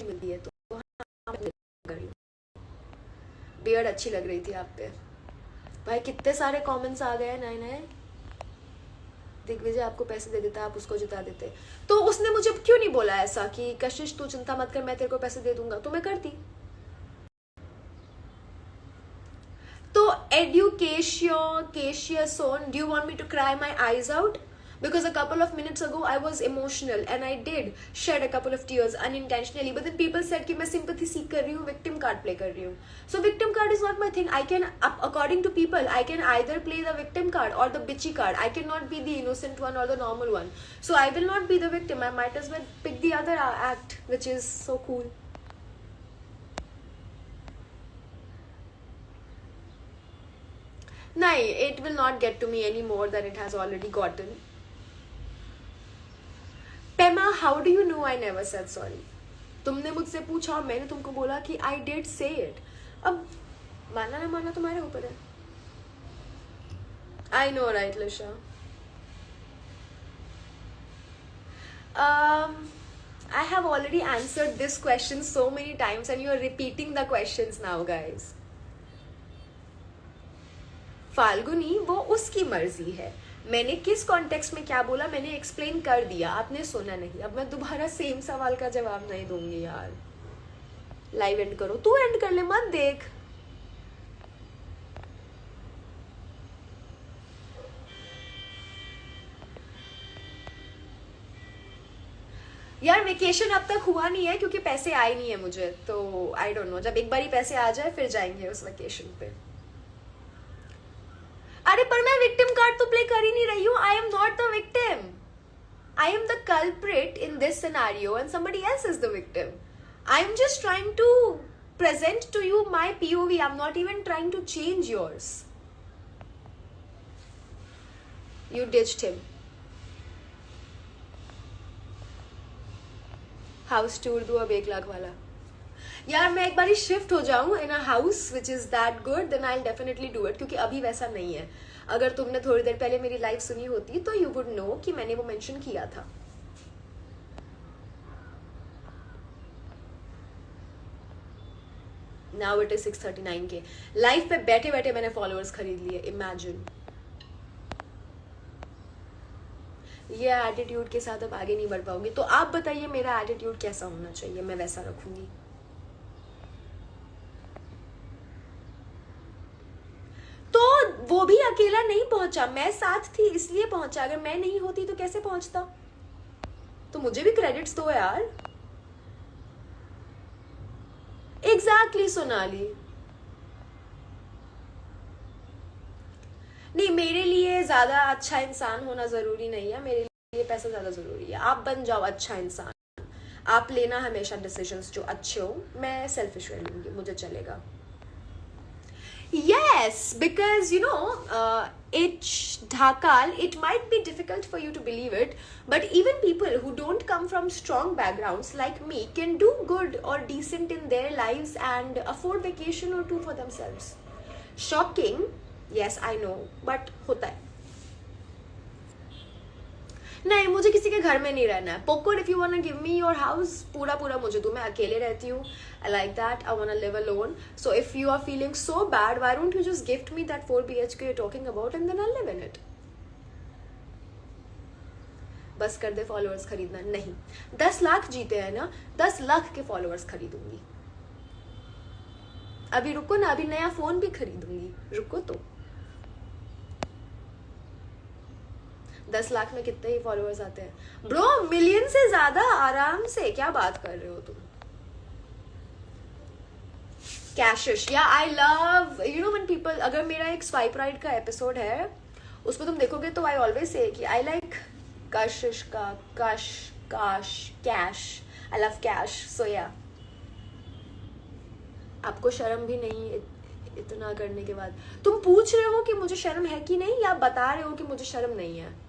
मिलती है तो हाँ कर रही हूँ। बियर्ड अच्छी लग रही थी आप पे भाई। कितने सारे कमेंट्स आ गए नए नए। दिग्विजय आपको पैसे दे देता, आप उसको जिता देते। तो उसने मुझे क्यों नहीं बोला ऐसा कि कशिश तू चिंता मत कर, मैं तेरे को पैसे दे दूंगा, तो मैं करती। तो education, do you want me to cry my eyes out? Because a couple of minutes ago I was emotional and I did shed a couple of tears unintentionally, but then people said कि मैं sympathy seek कर रही हूँ, victim card play कर रही हूँ. So victim card is not my thing. I can, according to people, I can either play the victim card or the bitchy card. I cannot be the innocent one or the normal one. So I will not be the victim. I might as well pick the other act, which is so cool. नहीं, it will not get to me any more than it has already gotten. Pema, how do you know I never said sorry? तुमने मुझसे पूछा और मैंने तुमको बोला कि I did say it. अब मानना ना मानना तुम्हारे ऊपर है. I know, right, Lisha? I have already answered this question so many times and you are repeating the questions now, guys. Falguni वो उसकी मर्जी है. मैंने किस कॉन्टेक्स्ट में क्या बोला मैंने एक्सप्लेन कर दिया, आपने सुना नहीं. अब मैं दोबारा सेम सवाल का जवाब नहीं दूंगी यार. लाइव एंड करो, तू एंड कर ले, मत देख. यार वेकेशन अब तक हुआ नहीं है क्योंकि पैसे आए नहीं है मुझे, तो आई डोंट नो. जब एक बारी पैसे आ जाए फिर जाएंगे उस वेकेशन पे. अरे पर मैं विक्टिम कार्ड तो प्ले कर ही नहीं रही हूँ. I am not the victim. I am the culprit in this scenario and somebody else is the victim. I am just trying to present to you my POV. I'm not even trying to change yours. You ditched him. House tour दो अब 1 लाख वाला. यार मैं एक बारी shift हो जाऊं in a house which is that good then I will definitely do it, क्योंकि अभी वैसा नहीं है. अगर तुमने थोड़ी देर पहले मेरी लाइफ सुनी होती तो यू वुड नो कि मैंने वो मेंशन किया था. Now it is 639K. Life पे बैठे बैठे मैंने फॉलोअर्स खरीद लिए. इमेजिन. ये एटीट्यूड के साथ अब आगे नहीं बढ़ पाओगे. तो आप बताइए मेरा एटीट्यूड कैसा होना चाहिए, मैं वैसा रखूंगी. तो वो भी अकेला नहीं पहुंचा, मैं साथ थी इसलिए पहुंचा. अगर मैं नहीं होती तो कैसे पहुंचता. तो मुझे भी क्रेडिट्स दो यार. एग्जैक्टली सोनाली. नहीं, मेरे लिए ज्यादा अच्छा इंसान होना जरूरी नहीं है, मेरे लिए पैसा ज्यादा जरूरी है. आप बन जाओ अच्छा इंसान. आप लेना हमेशा डिसीजंस जो अच्छे हो. मैं सेल्फिश रह लूंगी, मुझे चलेगा. Yes, because you know, it's Dhakal. It might be difficult for you to believe it, but even people who don't come from strong backgrounds like me can do good or decent in their lives and afford vacation or two for themselves. Shocking, yes, I know, but होता है. नहीं, मुझे किसी के घर में नहीं रहना है. Poker, if you want give me your house, पूरा पूरा मुझे दो. मैं अकेले रहती हूँ. I like that. I want to live alone. So if you are feeling so bad, why don't you just gift me that 4 BHK you're talking about and then I'll live in it. बस कर दे followers खरीदना. नहीं, 10 लाख जीते हैं ना, 10 लाख के followers खरीदूंगी. अभी रुको ना, अभी नया फोन भी खरीदूंगी. रुको तो. 10 लाख में कितने ही फॉलोअर्स आते हैं ब्रो. मिलियन से ज्यादा आराम से. क्या बात कर रहे हो तुम. कैशिश, या I love you know when people. अगर मेरा एक स्वाइप राइट का एपिसोड है उसमें तुम देखोगे तो आई ऑलवेज से कि आई लाइक कशिश का कश काश cash. I love cash. So या आपको शर्म भी नहीं इतना करने के बाद. तुम पूछ रहे हो कि मुझे शर्म है कि नहीं, या बता रहे हो कि मुझे शर्म नहीं है.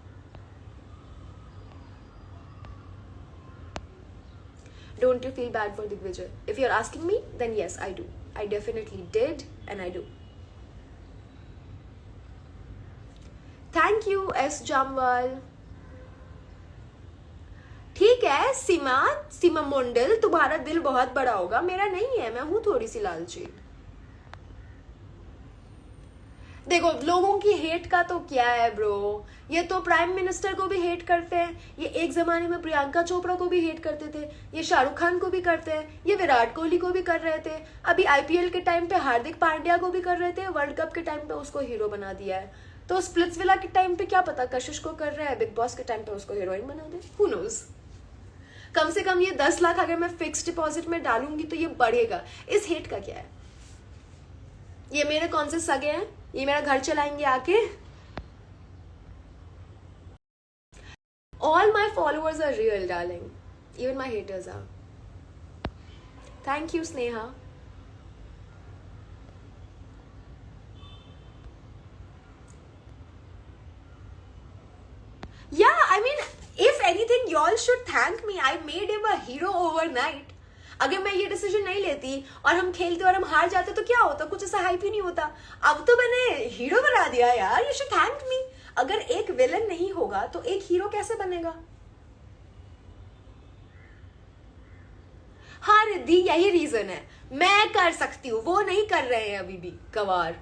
Don't you feel bad for Digvijay? If you're asking me, then yes, I do. I definitely did and I do. Thank you, S. Jamwal. ठीक है, है सीमा, सीमा मोंडल, तुम्हारा दिल बहुत बड़ा होगा, मेरा नहीं है, मैं हूं थोड़ी सी लालची। देखो लोगों की हेट का तो क्या है ब्रो, ये तो प्राइम मिनिस्टर को भी हेट करते हैं, ये एक जमाने में प्रियंका चोपड़ा को भी हेट करते थे, ये शाहरुख खान को भी करते हैं, ये विराट कोहली को भी कर रहे थे, अभी आईपीएल के टाइम पे हार्दिक पांड्या को भी कर रहे थे, वर्ल्ड कप के टाइम पे उसको हीरो बना दिया है। तो स्प्लिट्सविला के टाइम पे क्या पता कशिश को कर रहा है, बिग बॉस के टाइम पे उसको हीरोइन बना दे, हु नोज। कम से कम ये 10 लाख अगर मैं फिक्स डिपॉजिट में डालूंगी तो ये बढ़ेगा। इस हेट का क्या है? ये मेरे कौन से सगे हैं, ये मेरा घर चलाएंगे आके? All my followers are real, darling. Even my haters are. Thank you, Sneha. Yeah, I mean, if anything, y'all should thank me. I made him a hero overnight. अगर मैं ये डिसीजन नहीं लेती और हम खेलते और हम हार जाते तो क्या होता? कुछ ऐसा हाइप ही नहीं होता। अब तो मैंने हीरो बना दिया यार, यू शुड थैंक मी। अगर एक विलन नहीं होगा तो एक हीरो कैसे बनेगा? हाँ रिद्धि, यही रीजन है, मैं कर सकती हूँ, वो नहीं कर रहे हैं अभी भी, गवार।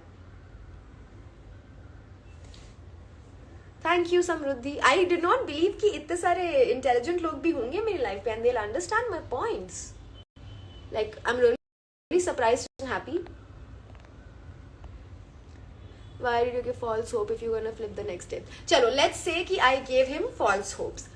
Thank you Samriddhi. I did not believe कि इतने सारे इंटेलिजेंट लोग भी होंगे मेरी लाइफ पे and they will understand my points. Like I am really surprised and happy. Why did you give false hope if you're gonna flip the next day? चलो let's say कि I gave him false hopes.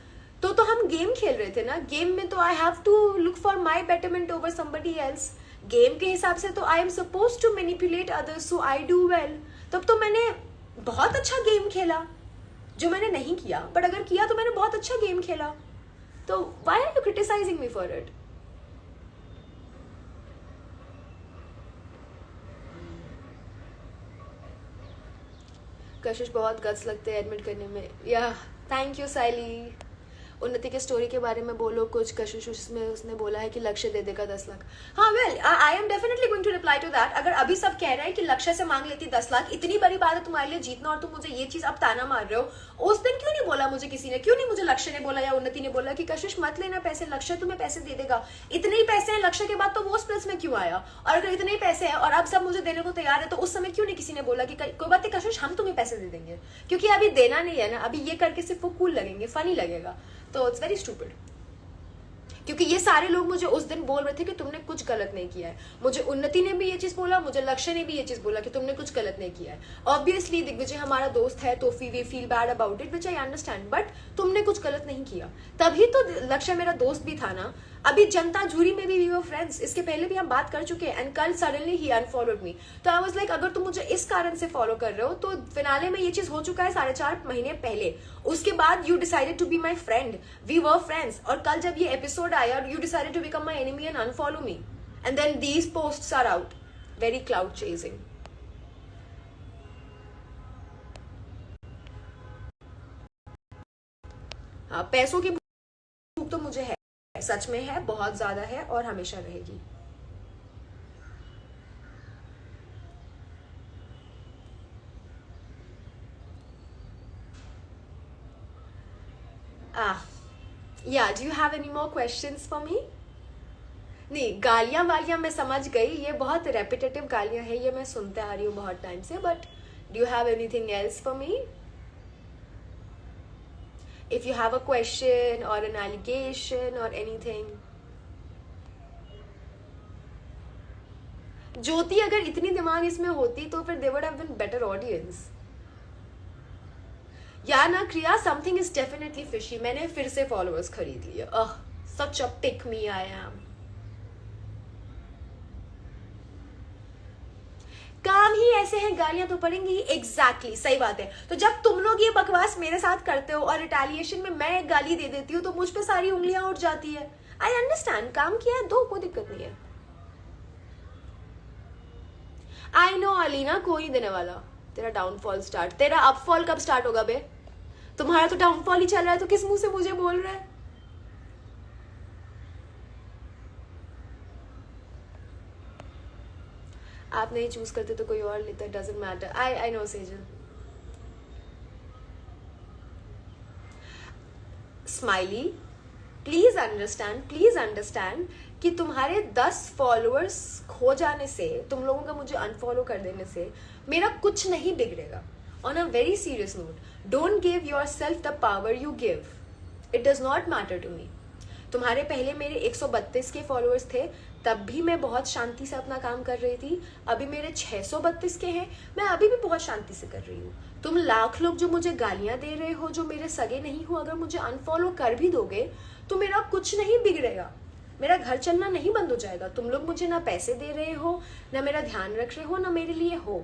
तो हम game खेल रहे थे ना, game में तो I have to look for my betterment over somebody else. Game के हिसाब से तो I am suppose to manipulate others so I do well. तब तो मैंने बहुत अच्छा गेम खेला, जो मैंने नहीं किया, बट अगर किया तो मैंने बहुत अच्छा गेम खेला। तो why are you criticising me for it? Kashish बहुत गट्स लगते हैं एडमिट करने में। या थैंक यू साइली। उन्नति के स्टोरी के बारे में बोलो कुछ। कशिश उसमें उसने बोला है कि लक्ष्य दे देगा 10 लाख। हाँ well I am definitely going to reply to that. अगर अभी सब कह रहे हैं कि लक्ष्य से मांग लेती 10 लाख, इतनी बड़ी बात है तुम्हारे लिए जीतना और तुम मुझे ये चीज अब ताना मार रहे हो, उस दिन क्यों नहीं बोला मुझे किसी ने? क्यों नहीं मुझे लक्ष्य ने बोला या उन्नति ने बोला कि कशिश मत लेना पैसे, लक्ष्य तुम्हें पैसे दे देगा? इतने ही पैसे हैं लक्ष्य के बाद तो वो स्प्लिट्स में क्यों आया? और अगर इतने ही पैसे हैं और अब सब मुझे देने को तैयार है तो उस समय क्यों नहीं किसी ने बोला कि कोई बात नहीं कशिश हम तुम्हें पैसे दे देंगे? क्योंकि अभी देना नहीं है ना, अभी ये करके सिर्फ वो कूल लगेंगे, फनी लगेगा। तो इट्स वेरी स्टूपिड। क्योंकि ये सारे लोग मुझे उस दिन बोल रहे थे कि तुमने कुछ गलत नहीं किया है। मुझे उन्नति ने भी ये चीज बोला, मुझे लक्ष्य ने भी ये चीज बोला कि तुमने कुछ गलत नहीं किया है। ऑब्वियसली दिग्विजय हमारा दोस्त है तो we feel bad about it, which I understand, but तुमने कुछ गलत नहीं किया। तभी तो लक्ष्य मेरा दोस्त भी था ना। अभी जनता जूरी में भी वी वर फ्रेंड्स, इसके पहले भी हम बात कर चुके हैं। एंड कल सडनली ही अनफॉलोड मी, तो आई वाज लाइक अगर तुम मुझे इस कारण से फॉलो कर रहे हो तो फिनाले में ये चीज हो चुका है 4.5 महीने पहले। उसके बाद you decided to be my friend, we were friends, और कल जब ये एपिसोड आया you decided to become my enemy and unfollow me, and then these posts are out. Very clout chasing. हाँ, पैसों की भूख तो मुझे है, सच में है, बहुत ज्यादा है और हमेशा रहेगी। या do you have any more questions for me? नहीं, गालियां वालियां मैं समझ गई, ये बहुत रेपिटेटिव गालियां है, ये मैं सुनते आ रही हूँ बहुत टाइम से, but do you have anything else for me? If you have a question or an allegation or anything. ज्योति अगर इतनी दिमाग इसमें होती तो फिर they would have been better audience. या ना क्रिया, something is definitely fishy. मैंने फिर से followers खरीद लिए। such a pick me I am. काम ही ऐसे हैं, गालियां तो पड़ेंगी। एग्जैक्टली सही बात है। तो जब तुम लोग ये बकवास मेरे साथ करते हो और रिटेलिएशन में मैं एक गाली दे देती हूँ तो मुझ पे सारी उंगलियां उठ जाती है। आई अंडरस्टैंड, काम किया है, दो, कोई दिक्कत नहीं है। आई नो अलीना, कोई नहीं देने वाला। तेरा डाउनफॉल स्टार्ट, तेरा अपफॉल कब स्टार्ट होगा बे? तुम्हारा तो डाउनफॉल ही चल रहा है, तो किस मुंह से मुझे बोल रहा है? आप नहीं चूज करते तो कोई और लेता, doesn't matter. I know Sejal. Smiley, please understand कि तुम्हारे 10 फॉलोअर्स खो जाने से, तुम लोगों का मुझे अनफॉलो कर देने से मेरा कुछ नहीं बिगड़ेगा. On a very serious note, don't give yourself the power you give. It does not matter to me. तुम्हारे पहले मेरे 132 के फॉलोअर्स थे, तब भी मैं बहुत शांति से अपना काम कर रही थी. अभी मेरे 632 के हैं, मैं अभी भी बहुत शांति से कर रही हूँ. तुम लाख लोग जो मुझे गालियां दे रहे हो, जो मेरे सगे नहीं हो, अगर मुझे अनफॉलो कर भी दोगे तो मेरा कुछ नहीं बिगड़ेगा. मेरा घर चलना नहीं बंद हो जाएगा. तुम लोग मुझे ना पैसे दे रहे हो, ना मेरा ध्यान रख रहे हो, ना मेरे लिए हो.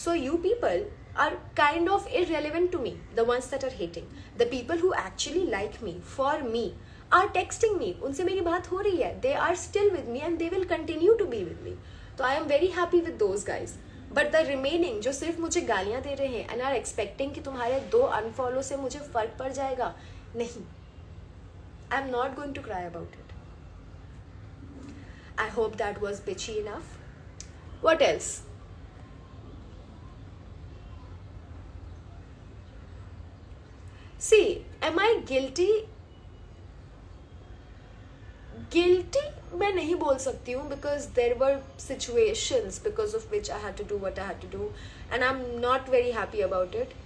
So you people are kind of irrelevant to me. The ones that are hating, the people who actually like me, for me, are texting me. उनसे मेरी बात हो रही है. They are still with me and they will continue to be with me. तो I am very happy with those guys. But the remaining जो सिर्फ मुझे गालियाँ दे रहे हैं and are expecting कि तुम्हारे 2 unfollow से मुझे फर्क पड़ जाएगा, नहीं. I am not going to cry about it. I hope that was bitchy enough. What else? See, am I guilty? Guilty मैं नहीं बोल सकती हूँ, because there were situations because of which I had to do what I had to do, and I'm not very happy about it.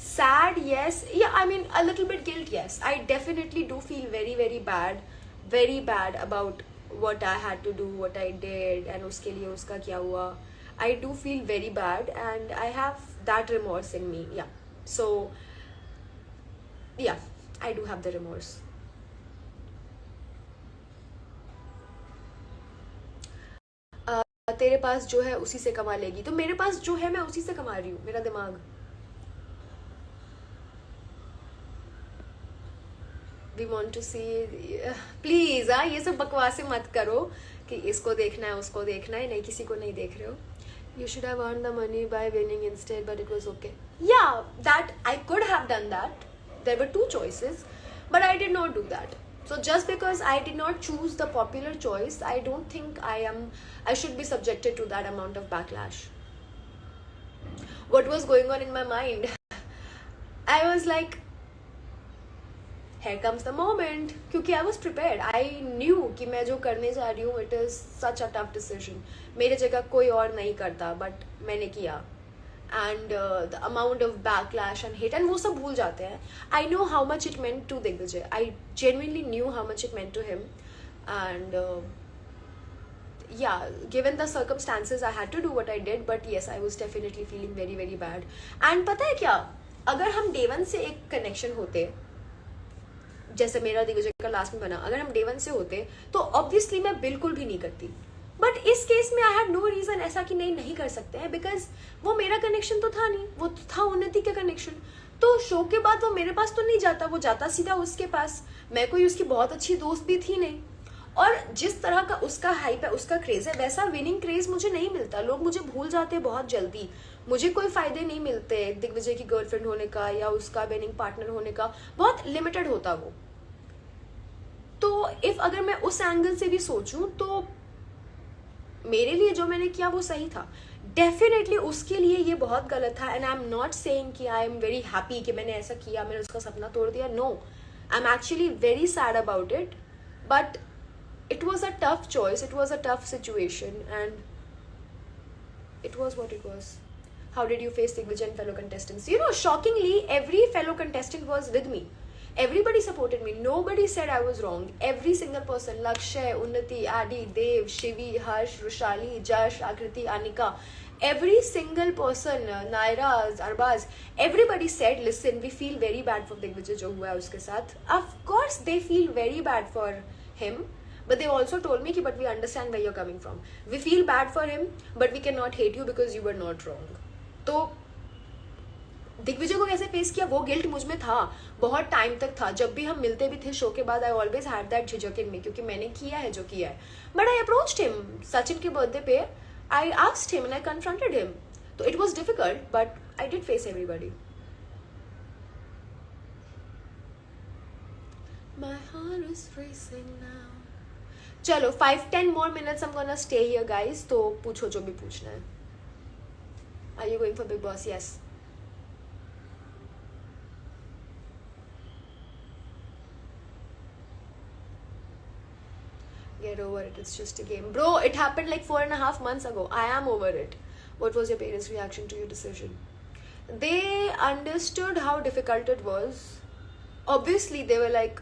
Sad, yes. Yeah, I mean a little bit guilt, yes. I definitely do feel very bad about what I had to do, what I did, and उसके लिए उसका क्या हुआ. I do feel very bad and I have that remorse in me. Yeah. So yeah, I do have the remorse. तेरे पास जो है उसी से कमा लेगी. तो मेरे पास जो है मैं उसी से कमा रही हूँ. मेरा दिमाग. We want to see. Please ये सब बकवासें मत करो कि इसको देखना है, उसको देखना है. नहीं, किसी को नहीं देख रहे हो. You should have earned the money by winning instead, but it was okay. Yeah, that I could have done that. There were 2 choices, but I did not do that. So just because I did not choose the popular choice, I don't think I should be subjected to that amount of backlash. What was going on in my mind? I was like, here comes the moment. क्योंकि I was prepared. I knew कि मैं जो करने जा रही हूँ, it is such a tough decision. मेरे जगह कोई और नहीं करता, but मैंने किया. And the amount of backlash and hate, and वो सब भूल जाते हैं. I know how much it meant to Digvijay. I genuinely knew how much it meant to him, and yeah, given the circumstances, I had to do what I did. But yes, I was definitely feeling very bad. And पता है क्या? अगर हम day 1 से एक connection होते, जैसे मेरा दिग्विजय का लास्ट में बना, अगर हम day 1 से होते तो ऑब्वियसली मैं बिल्कुल भी नहीं करती. बट इस केस में आई हैड नो रीजन ऐसा कि नहीं कर सकते हैं, बिकॉज वो मेरा कनेक्शन तो था नहीं, वो था उन्नति का कनेक्शन. तो शो के बाद वो मेरे पास तो नहीं जाता, वो जाता सीधा उसके पास. मैं कोई उसकी बहुत अच्छी दोस्त भी थी नहीं. और जिस तरह का उसका हाइप है, उसका क्रेज है, वैसा विनिंग क्रेज मुझे नहीं मिलता. लोग मुझे भूल जाते बहुत जल्दी. मुझे कोई फायदे नहीं मिलते दिग्विजय की गर्लफ्रेंड होने का या उसका विनिंग पार्टनर होने का. बहुत लिमिटेड होता वो. तो इफ अगर मैं उस एंगल से भी सोचूं तो मेरे लिए जो मैंने किया वो सही था. डेफिनेटली उसके लिए ये बहुत गलत था. And I am not saying कि आई एम वेरी हैप्पी कि मैंने ऐसा किया, मैंने उसका सपना तोड़ दिया. No, I am actually very sad about it. But it was a tough choice, it was a tough situation, and it was what it was. How did you face Digvijay and fellow contestants? You know, shockingly, every fellow contestant was with me. Everybody supported me. Nobody said I was wrong. Every single person, Lakshay, Unnati, Adi, Dev, Shivi, Harsh, Rushali, Jash, Akriti, Anika, every single person, Naira, Arbaz, everybody said, listen, we feel very bad for Digvijay jo hua hai uske sath. Of course they feel very bad for him. But they also told me, but we understand where you're coming from. We feel bad for him, but we cannot hate you because you were not wrong. तो दिग्विजय को कैसे face किया, वो guilt मुझ में था बहुत time तक था. जब भी हम मिलते भी थे शो के बाद, आई ऑलवेज हैड दैट झिझक इन मी, क्योंकि मैंने किया है जो किया है. But I approached him Sachin के बर्थडे पे. I asked him and I confronted him. तो it was difficult, but I did face everybody. My heart is racing now. चलो 5-10 more minutes I'm gonna stay here guys. तो पूछो जो भी पूछना है. Are you going for Big Boss? Yes. Get over it, it's just a game. Bro, it happened like 4.5 months ago. I am over it. What was your parents' reaction to your decision? They understood how difficult it was. Obviously, they were like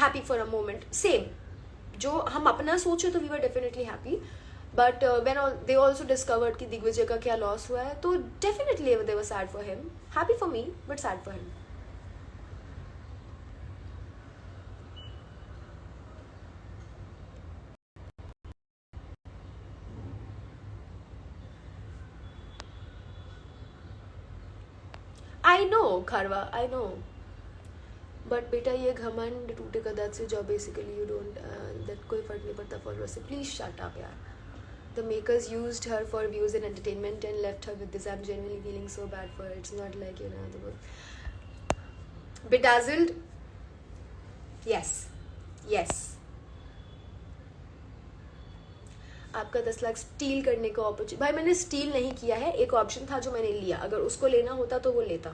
happy for a moment. Same. जो हम अपना सोचे तो we were definitely happy. But when they also discovered कि दिग्विजय का क्या loss हुआ है, तो definitely they were sad for him. Happy for me, but sad for him. I know, Kharwa, I know. But बेटा ये घमंड टूटे कदाच से जो basically you don't that कोई फर्क नहीं पड़ता followers से. Please shut up यार. The makers used her for views and entertainment and left her with this. I'm genuinely feeling so bad for her. It's not like, you know, the book. Bedazzled? Yes. Yes. आपका 10 lakh steel करने का opportunity. भाई मैंने steel नहीं किया है, एक option था जो मैंने लिया. अगर उसको लेना होता तो वो लेता.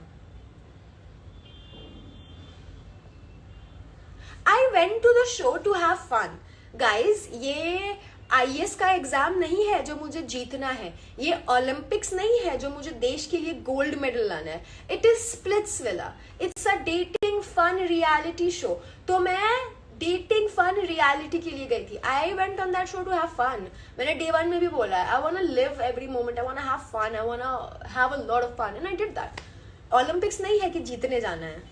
I went to the show to have fun. Guys, ये IAS का एग्जाम नहीं है जो मुझे जीतना है. ये ओलंपिक्स नहीं है जो मुझे देश के लिए गोल्ड मेडल लाना है. It is Splitsvilla. It's a dating fun reality show. तो मैं डेटिंग फन रियलिटी के लिए गई थी. I went on that show to have fun. मैंने डे 1 में भी बोला है, I want to live every moment, I want to have fun, I want to have a lot of fun, and I did that. Olympics नहीं है कि जीतने जाना है.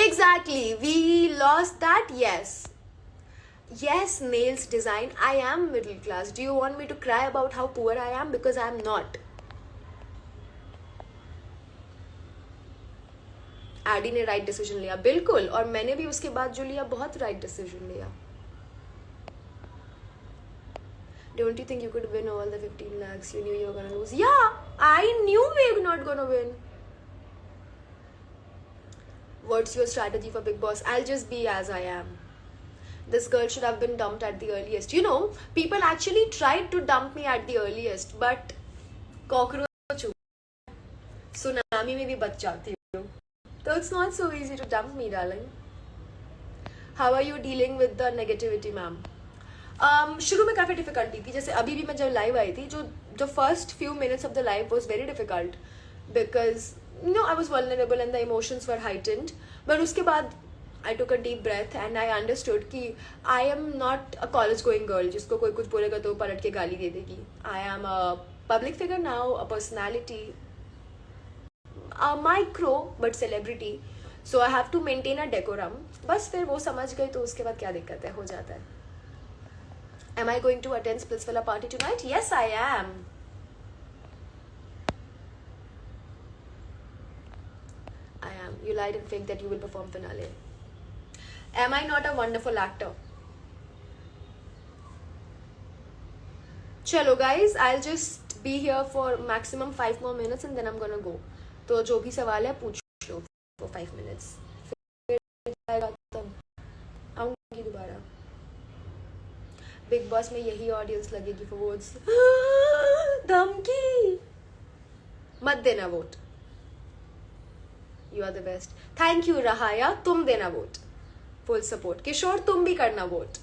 Exactly, we lost that. Yes, nails design. I am middle class. Do you want me to cry about how poor I am? Because I am not. एडी ने right decision लिया, बिल्कुल. और मैंने भी उसके बाद जो लिया बहुत राइट डिसीजन लिया. Don't you think you could win all the 15 lakhs? You knew you were gonna lose. Yeah, I knew we were not gonna win. What's your strategy for Big Boss? I'll just be as I am. This girl should have been dumped at the earliest. You know, people actually tried to dump me at the earliest, but cockroach tsunami में भी बच जाती हूँ. So it's not so easy to dump me, darling. How are you dealing with the negativity, ma'am? शुरू में काफ़ी difficulty थी. जैसे अभी भी मैं जब लाइव आई थी, जो first few minutes of the live was very difficult because I was vulnerable and the emotions were heightened. But उसके बाद I took a deep breath and I understood कि I am not a college going girl जिसको कोई कुछ बोलेगा तो पलट के गाली दे देगी. I am a public figure now, a personality, a micro but celebrity. So I have to maintain a decorum. बस फिर वो समझ गई तो उसके बाद क्या दिक्कत है, हो जाता है. Am I going to attend Splitsvilla party tonight? Yes, I am. You lied and faked that you will perform finale. Am I not a wonderful actor? Chalo guys, I'll just be here for maximum 5 more minutes and then I'm gonna go. तो जो भी सवाल है पूछ लो for 5 minutes. फिर आऊंगी दोबारा. Big boss में यही ऑडियंस लगेगी for votes. धमकी मत देना vote. You are the best. Thank you रहाया. तुम देना वोट. Full support. किशोर तुम भी करना वोट.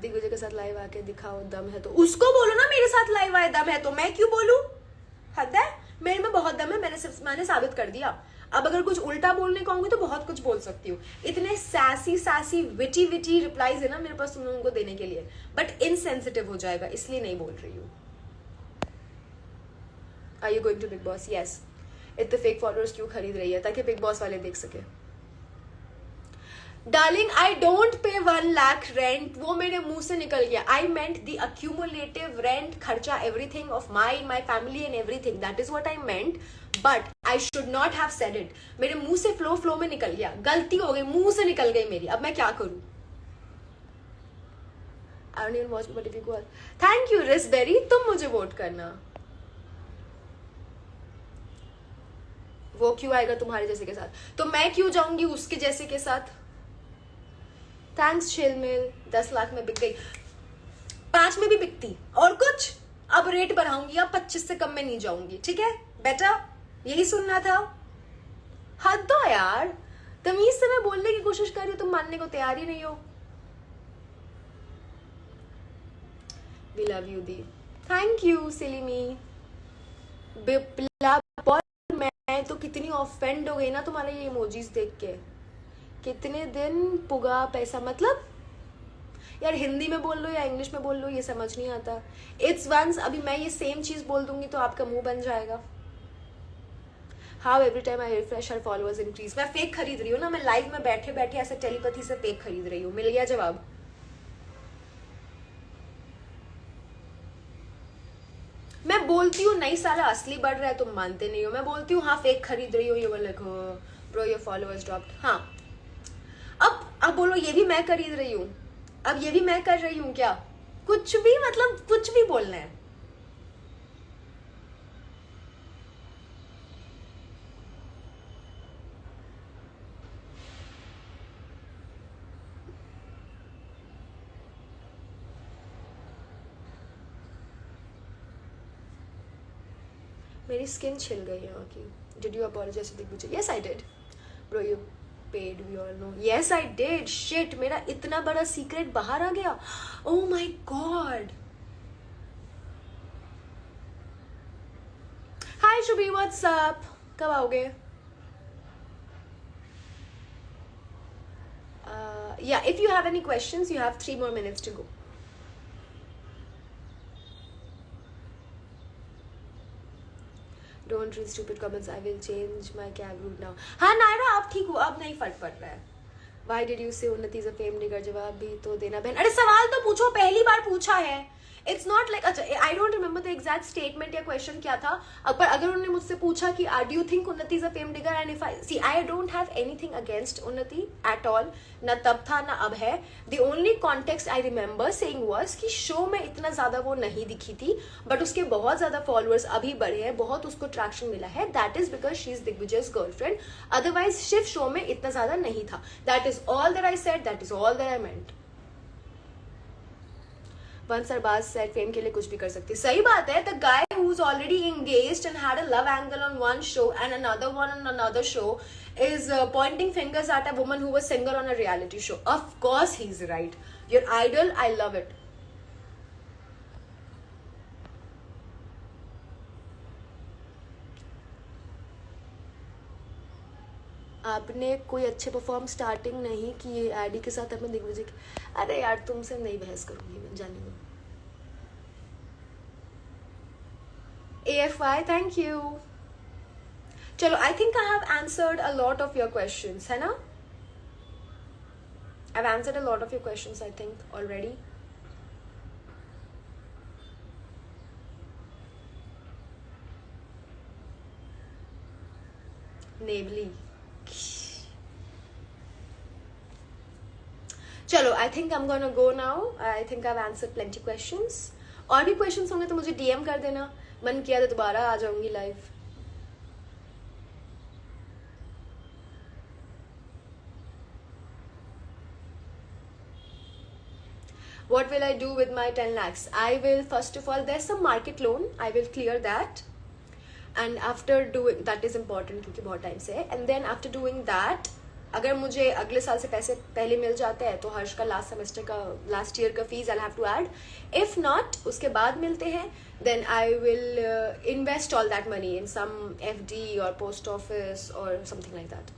दिग्विजय के साथ लाइव आके दिखाओ दम है तो उसको बोलो ना मेरे साथ लाइव आए दम है तो मैं क्यों बोलूं? हद है. मेरे में बहुत दम है. मैंने साबित कर दिया. अब अगर कुछ उल्टा बोलने को आऊंगी तो बहुत कुछ बोल सकती हूँ. इतने सैसी विटी रिप्लाईज है ना मेरे पास तुम लोगों को देने के लिए, बट इनसेंसिटिव हो जाएगा इसलिए नहीं बोल रही हूँ. Are you going to Bigg Boss? Yes. इतने फेक फॉलोअर्स क्यों खरीद रही है? ताकि बिग बॉस वाले देख सके. Darling I don't pay 1 lakh rent. वो मेरे मुंह से निकल गया. आई मेंट द अक्यूमुलेटिव रेंट खर्चा everything of my family and everything. That is what I meant. But I should not have said it. मेरे मुंह से फ्लो में निकल गया. गलती हो गई, मुंह से निकल गई मेरी. अब मैं क्या करूं? I don't even watch but if you go. Thank you रिसबेरी. तुम मुझे वोट करना. वो क्यों आएगा तुम्हारे जैसे के साथ? तो मैं क्यों जाऊंगी उसके जैसे के साथ? थैंक्स शिलमिल. 10 लाख में बिक गई. 5 में भी बिकती। और कुछ, अब रेट बढ़ाऊंगी, अब 25 से कम में नहीं जाऊंगी, ठीक है बेटा, यही सुनना था। हद दो यार, तमीज से मैं बोलने की कोशिश कर रही हूँ, तुम मानने को तैयार ही नहीं हो। वी लव यू दी, thank you silly me. Bipla, मैं तो कितनी ऑफेंड हो गई ना तुम्हारे ये इमोजीज देख के। कितने दिन पुगा पैसा, मतलब यार हिंदी में बोल लो या इंग्लिश में बोल लो, ये समझ नहीं आता। इट्स वंस, अभी मैं ये सेम चीज बोल दूंगी तो आपका मुंह बन जाएगा। How every time I refresh her followers increase. मैं फेक खरीद रही हूँ ना, मैं लाइव में बैठे बैठे ऐसे टेलीपैथी से फेक खरीद रही हूँ। मिल गया जवाब। मैं बोलती हूँ नहीं साला असली बढ़ रहा है, तुम मानते नहीं हो। मैं बोलती हूँ हाँ फेक खरीद रही हो, ये वाला ब्रो योर फॉलोअर्स ड्रॉप्ड। हाँ अब बोलो ये भी मैं खरीद रही हूँ, अब ये भी मैं कर रही हूँ क्या? कुछ भी, मतलब कुछ भी बोलना है। मेरी स्किन छिल गई है की। Did you apologise to Digvijay? Yes I did bro, you paid, we all know. Yes I did. Shit, मेरा इतना बड़ा सीक्रेट बाहर आ गया। Oh my god. Hi Shubhi, what's up, कब आओगे? Yeah, if you have any questions, you have 3 more minutes to go. Don't read stupid comments. I will change my cab route now. हाँ नायरा, आप ठीक हो, अब नहीं फर्क पड़ रहा है। Why did you say उन्नति is a fame digger? जवाब भी तो देना बहन। अरे सवाल तो पूछो, पहली बार पूछा है। इट्स नॉट लाइक, अच्छा I don't remember the exact statement या क्वेश्चन क्या था, पर अगर उन्होंने मुझसे पूछा कि डू यू थिंक उन्नति is a fame digger, and if I don't have anything against उन्नति एट ऑल, ना तब था ना अब है। The only context I remember saying was कि शो में इतना ज्यादा वो नहीं दिखी थी, बट उसके बहुत ज्यादा फॉलोअर्स अभी बढ़े हैं, बहुत उसको ट्रैक्शन मिला है। That is because she is दिग्विजय's गर्लफ्रेंड, अदरवाइज शिव शो में इतना ज्यादा नहीं था। That is all that I said, that is all that I meant. Once Arbaz said fame के लिए कुछ भी कर सकती। सही बात है। The guy who's already engaged and had a love angle on one show and another one on another show is pointing fingers at a woman who was singer on a reality show. Of course he's right. Your idol, I love it. आपने कोई अच्छे perform starting नहीं किए AD के साथ अपने दिग्विजय की। अरे यार तुमसे नहीं बहस करूंगी मैं, जाने दो। AFY, thank you. चलो, I think I have answered a lot of your questions, है ना? I have answered a lot of your questions I think already. नेवली, चलो I think I am gonna go now. I think I have answered plenty questions. और भी questions होंगे तो मुझे DM कर देना, मन किया तो दोबारा आ जाऊंगी live. What will I do with my 10 lakhs? I will, first of all, there's some market loan, I will clear that, and after doing that is important क्योंकि बहुत टाइम से है, and then after doing that, अगर मुझे अगले साल से पैसे पहले मिल जाते हैं तो हर्ष का लास्ट सेमेस्टर का, लास्ट ईयर का fees I have to add. If not, उसके बाद मिलते हैं, then I will invest all that money in some FD और पोस्ट ऑफिस और समथिंग लाइक दैट।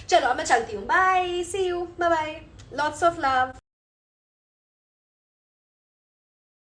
चलो अब मैं चलती हूँ, bye, see you, bye bye, lots of love.